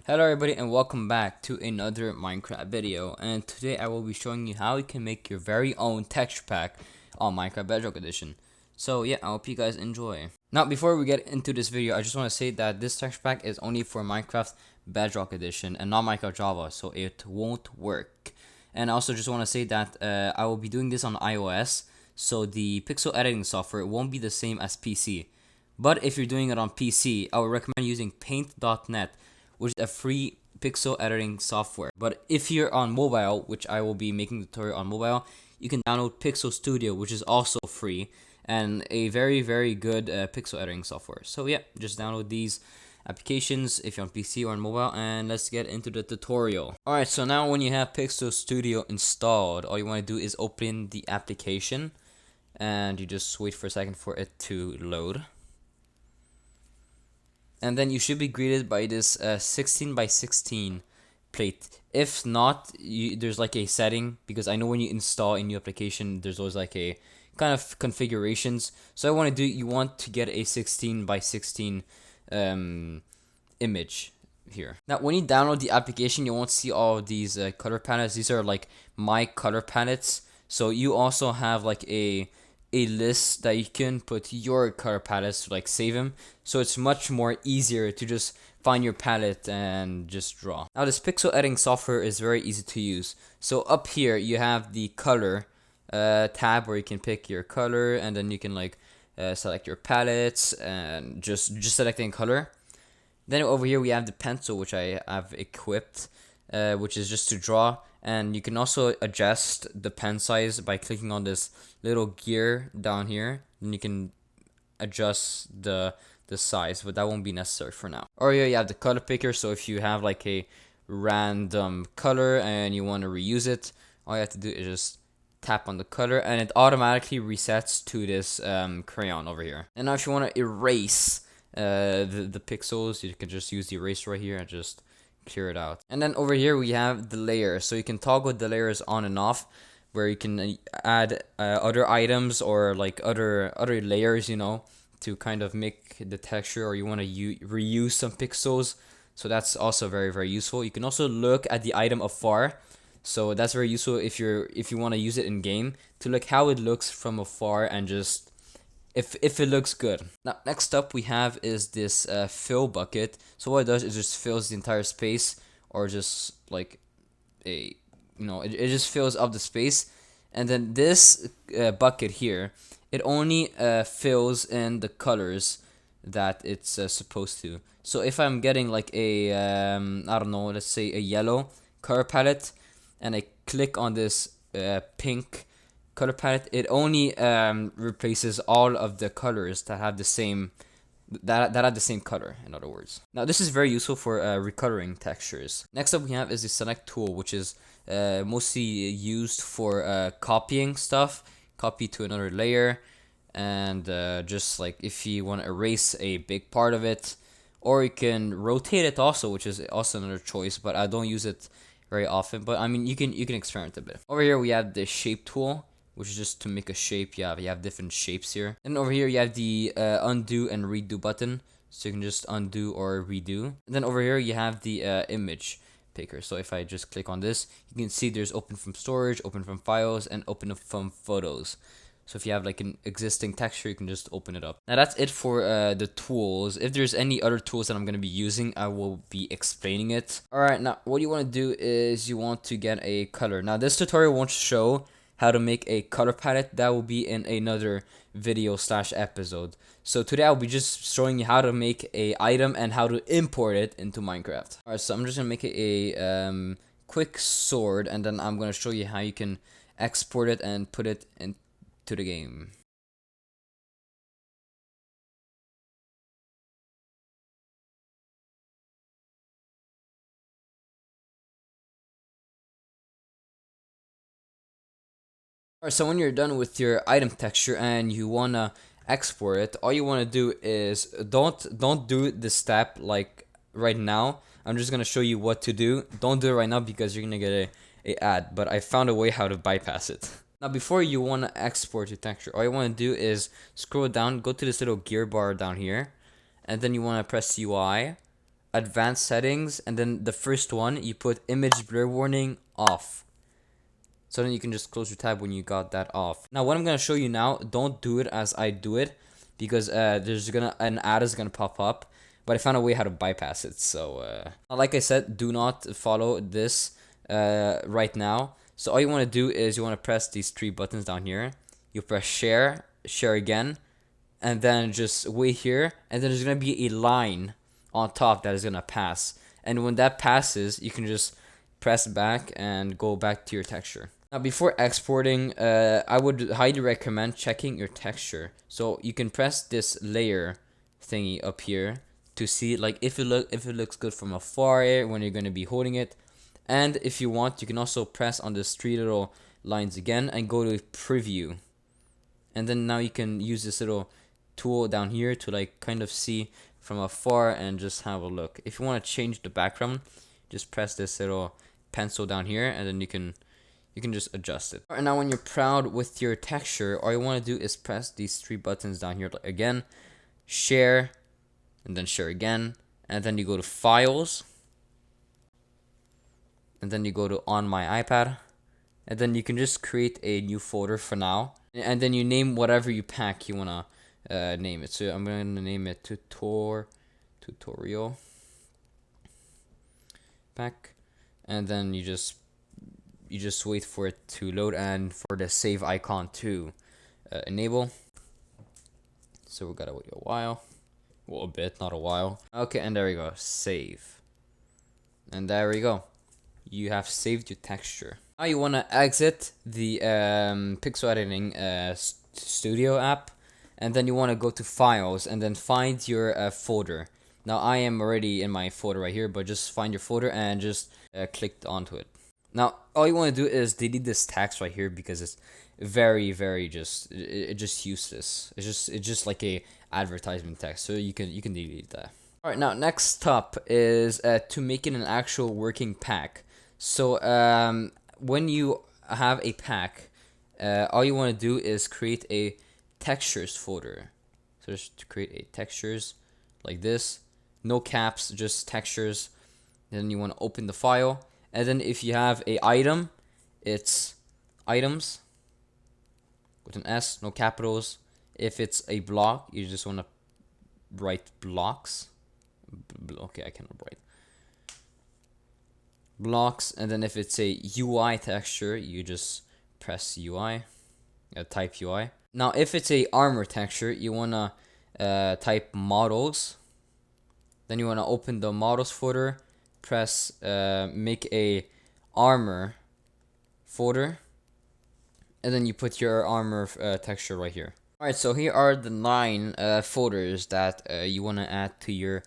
Hello everybody and welcome back to another Minecraft video, and today I will be showing you how you can make your very own texture pack on Minecraft Bedrock Edition. So yeah, I hope you guys enjoy. Now before we get into this video, I just want to say that this texture pack is only for Minecraft Bedrock Edition and not Minecraft Java, so it won't work. And I also just want to say that I will be doing this on iOS, so the pixel editing software won't be the same as PC. But if you're doing it on PC, I would recommend using paint.net, which is a free pixel editing software. But if you're on mobile, which I will be making the tutorial on mobile, you can download Pixel Studio, which is also free and a very good pixel editing software. So yeah, just download these applications if you're on PC or on mobile, and let's get into the tutorial. Alright, so now when you have Pixel Studio installed, all you want to do is open the application and you just wait for a second for it to load. And then you should be greeted by this 16 by 16 plate. If not, there's like a setting, because I know when you install a new application, there's always like a kind of configurations. So you want to get a 16 by 16 image here. Now when you download the application, you won't see all of these color palettes. These are like my color palettes. So you also have like a list that you can put your color palettes to like save them, so it's much more easier to just find your palette and just draw. Now this pixel editing software is very easy to use. So up here you have the color tab where you can pick your color, and then you can like select your palettes and just selecting color. Then over here we have the pencil, which I have equipped, which is just to draw. And you can also adjust the pen size by clicking on this little gear down here. And you can adjust the size, but that won't be necessary for now. Or here you have the color picker. So if you have like a random color and you want to reuse it, all you have to do is just tap on the color and it automatically resets to this crayon over here. And now if you want to erase the pixels, you can just use the eraser right here and just clear it out. And then over here we have the layer, so you can toggle the layers on and off, where you can add other items or like other layers, you know, to kind of make the texture, or you want to reuse some pixels. So that's also very useful. You can also look at the item afar, so that's very useful if you want to use it in game, to look how it looks from afar and just if it looks good. Now next up we have is this fill bucket. So what it does is just fills the entire space, or just like it just fills up the space. And then this bucket here, it only fills in the colors that it's supposed to. So if I'm getting like a I don't know, let's say a yellow color palette, and I click on this pink color palette, it only replaces all of the colors that have the same have the same color, in other words. Now this is very useful for recoloring textures. Next up we have is the select tool, which is mostly used for copying stuff, copy to another layer, and just like if you want to erase a big part of it, or you can rotate it also, which is also another choice, but I don't use it very often. But I mean, you can experiment a bit. Over here we have the shape tool, which is just to make a shape. You have different shapes here. And over here you have the undo and redo button, so you can just undo or redo. And then over here you have the image picker. So if I just click on this, you can see there's open from storage, open from files, and open from photos. So if you have like an existing texture, you can just open it up. Now that's it for the tools. If there's any other tools that I'm going to be using, I will be explaining it. Alright, now what you want to do is you want to get a color. Now this tutorial won't show how to make a color palette. That will be in another video / episode. So today I'll be just showing you how to make a item and how to import it into Minecraft. Alright, so I'm just gonna make a quick sword, and then I'm gonna show you how you can export it and put it into the game. Alright, so when you're done with your item texture and you wanna export it, all you wanna do is don't do the step like right now. I'm just gonna show you what to do. Don't do it right now because you're gonna get a ad, but I found a way how to bypass it. Now before you wanna export your texture, all you wanna do is scroll down, go to this little gear bar down here, and then you wanna press UI, advanced settings, and then the first one you put image blur warning off. So then you can just close your tab when you got that off. Now what I'm gonna show you now, don't do it as I do it, because there's an ad is gonna pop up, but I found a way how to bypass it. So like I said, do not follow this right now. So all you want to do is you want to press these three buttons down here. You press share, share again, and then just wait here, and then there's gonna be a line on top that is gonna pass. And when that passes, you can just press back and go back to your texture. Now before exporting, I would highly recommend checking your texture. So you can press this layer thingy up here to see like if it looks good from afar when you're gonna be holding it. And if you want, you can also press on these three little lines again and go to preview. And then now you can use this little tool down here to like kind of see from afar and just have a look. If you want to change the background, just press this little pencil down here, and then you can just adjust it. And now when you're proud with your texture, all you want to do is press these three buttons down here again, share, and then share again, and then you go to files, and then you go to on my iPad, and then you can just create a new folder for now, and then you name whatever you pack you want to name it. So I'm going to name it tutorial pack, and then you just wait for it to load and for the save icon to enable. So we gotta wait a while, well, a bit, not a while. Okay, and there we go, save, and there we go. You have saved your texture. Now you want to exit the pixel editing studio app, and then you want to go to files and then find your folder. Now I am already in my folder right here, but just find your folder and just click onto it. Now all you want to do is delete this text right here because it's very just useless. It's just like a advertisement text, so you can delete that. All right, now next up is to make it an actual working pack. So when you have a pack, all you want to do is create a textures folder. So just to create a textures like this, no caps, just textures. Then you want to open the file, and then if you have a item, it's items with an S, no capitals. If it's a block, you just want to write blocks. Okay, I cannot write blocks. And then if it's a UI texture, you just press UI, type UI. Now if it's a armor texture, you want to type models. Then you want to open the models folder, press make a armor folder, and then you put your armor texture right here. Alright, so here are the 9 folders that you want to add to your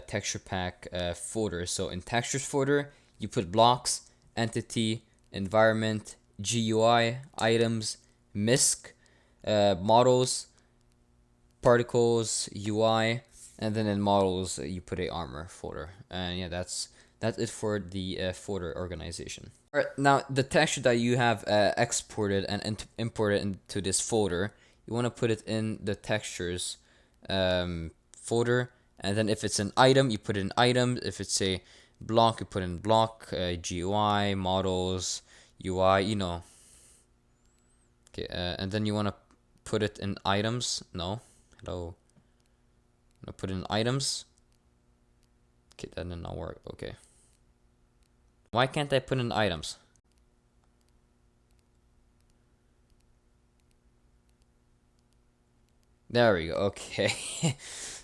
texture pack folder. So in textures folder, you put blocks, entity, environment, GUI, items, MISC, models, particles, UI, and then in models you put a armor folder. And yeah, that's it for the folder organization. Alright, now the texture that you have exported and imported into this folder, you want to put it in the textures folder, and then if it's an item, you put it in items. If it's a block, you put in block, GUI, models, UI, you know. Okay, and then you want to put it in items. No, hello. I'm gonna put it in items. Okay, that did not work. Okay. Why can't I put in items? There we go. Okay.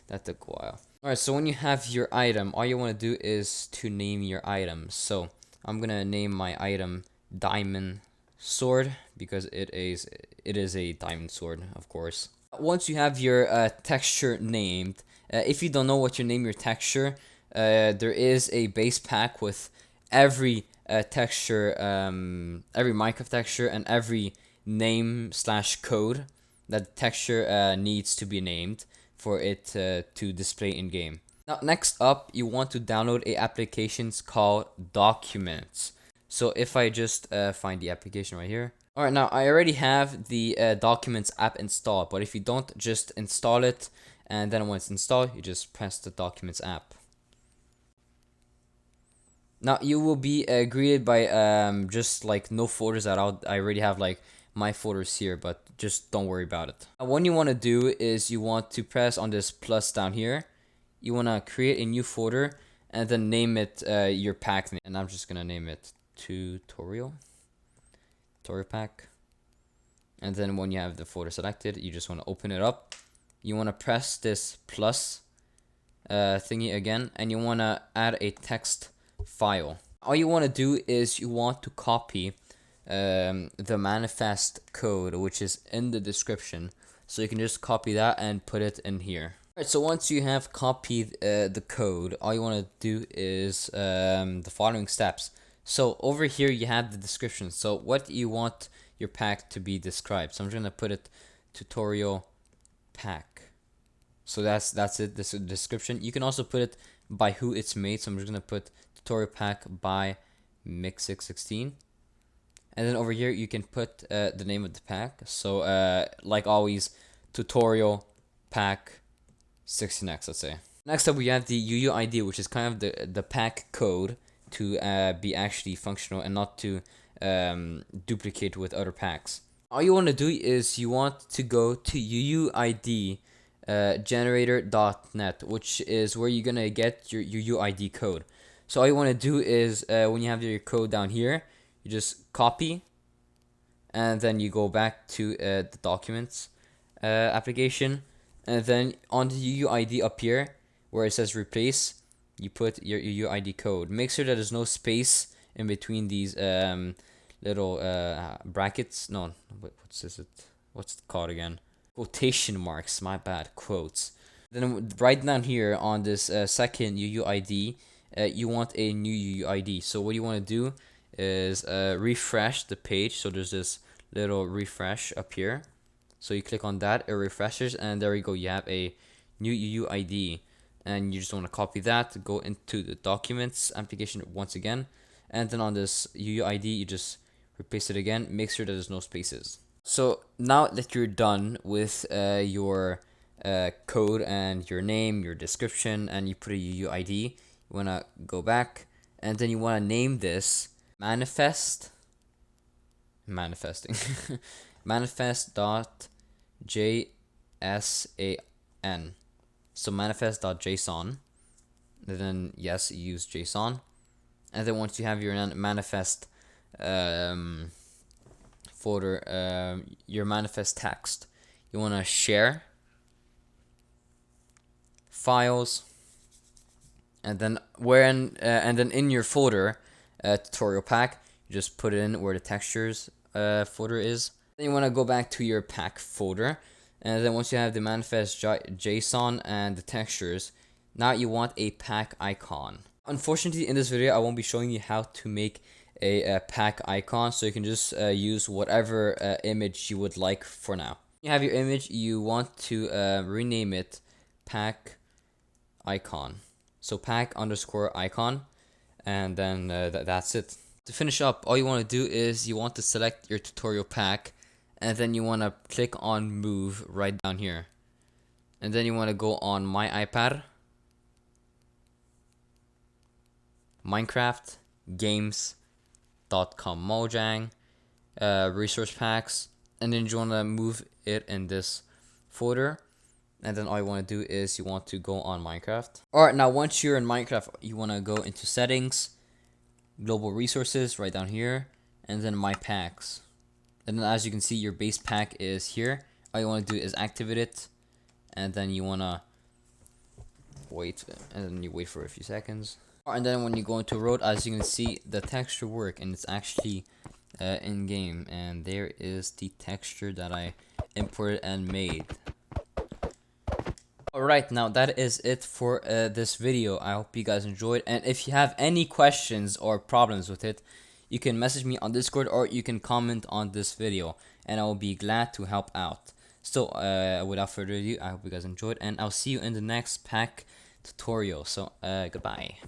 That took a while. Alright, so when you have your item, all you want to do is to name your item. So I'm gonna name my item diamond sword because it is a diamond sword, of course. Once you have your texture named, if you don't know what you name your texture, there is a base pack with every texture, every Minecraft texture, and every name / code that the texture needs to be named for it to display in game. Now next up, you want to download a application called Documents. So if I just find the application right here. Alright, now I already have the Documents app installed, but if you don't, just install it, and then once installed, you just press the Documents app. Now you will be greeted by just like no folders at all. I already have like my folders here, but just don't worry about it. What you want to do is you want to press on this plus down here. You want to create a new folder and then name it your pack name. And I'm just gonna name it tutorial pack. And then when you have the folder selected, you just want to open it up. You want to press this plus thingy again, and you want to add a text file. All you want to do is you want to copy the manifest code, which is in the description. So you can just copy that and put it in here. Alright, so once you have copied the code, all you want to do is the following steps. So over here you have the description. So what you want your pack to be described. So I'm just gonna put it tutorial pack. So that's it. This is the description. You can also put it by who it's made. So I'm just gonna put tutorial pack by Mix616. And then over here you can put the name of the pack. So like always, tutorial pack 16x, let's say. Next up we have the UUID, which is kind of the pack code to be actually functional and not to duplicate with other packs. All you want to do is you want to go to UUID generator.net, which is where you're gonna get your UUID code. So all you want to do is when you have your code down here, you just copy and then you go back to the documents application, and then on the UUID up here where it says replace, you put your UUID code. Make sure that there's no space in between these little brackets. No, what's it? What's it called again? Quotation marks. My bad. Quotes. Then right down here on this second UUID, you want a new UUID. So what you want to do is refresh the page. So there's this little refresh up here. So you click on that, it refreshes, and there you go. You have a new UUID, and you just want to copy that, go into the documents application once again, and then on this UUID you just replace it again. Make sure that there's no spaces. So now that you're done with your code and your name, your description, and you put a UUID, you want to go back, and then you want to name this manifesting manifest.json. So manifest.json, and then yes, you use JSON, and then once you have your manifest folder, your manifest text, you want to share files, and then in your folder tutorial pack, you just put it in where the textures folder is. Then you want to go back to your pack folder, and then once you have the manifest JSON and the textures, now you want a pack icon. Unfortunately, in this video I won't be showing you how to make a pack icon, so you can just use whatever image you would like for now. You have your image, you want to rename it pack icon. So pack underscore icon, and then that's it. To finish up, all you want to do is you want to select your tutorial pack, and then you want to click on move right down here, and then you want to go on my iPad, Minecraft, games.com, Mojang, resource packs, and then you want to move it in this folder. And then all you want to do is you want to go on Minecraft. Alright, now once you're in Minecraft, you want to go into settings, global resources right down here, and then my packs. And then as you can see, your base pack is here. All you want to do is activate it, and then you want to wait, and then you wait for a few seconds. And then when you go into road, as you can see, the texture work, and it's actually in game, and there is the texture that I imported and made. Alright, now that is it for this video. I hope you guys enjoyed, and if you have any questions or problems with it, you can message me on Discord, or you can comment on this video, and I will be glad to help out. So without further ado, I hope you guys enjoyed, and I'll see you in the next pack tutorial. So goodbye.